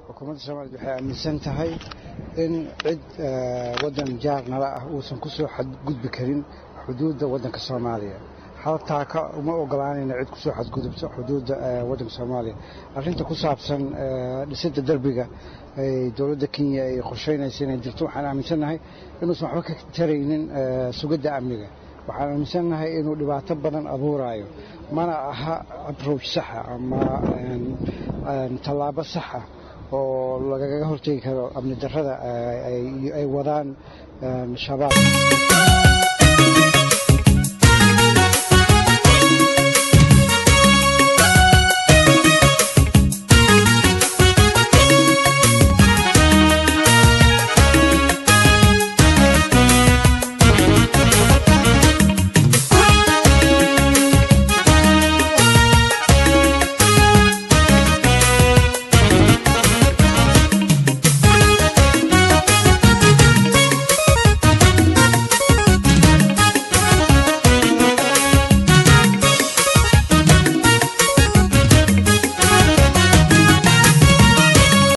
xukuumadda Soomaaliya waxay aaminsan tahay in cid wadan jaar nala ah uusan ku soo xadgudbi karin xuduudda wadanka Soomaaliya haltaa ka uma ogolaanayna cid ku soo xadgudubto xuduudda wadanka Soomaaliya arrinta ku saabsan dhisidda darbiga ay dawladda Kenya ay qorsheynayso inay jirto waxaan aaminsanahay inuusan waxba ka taraynin sugidda amniga waxaan aaminsanahay inuu dhibaato badan abuurayo mana aha approach sax ama tallaabo sax ah oo lagaga hortagi karo amni darrada ay wadaan shabaab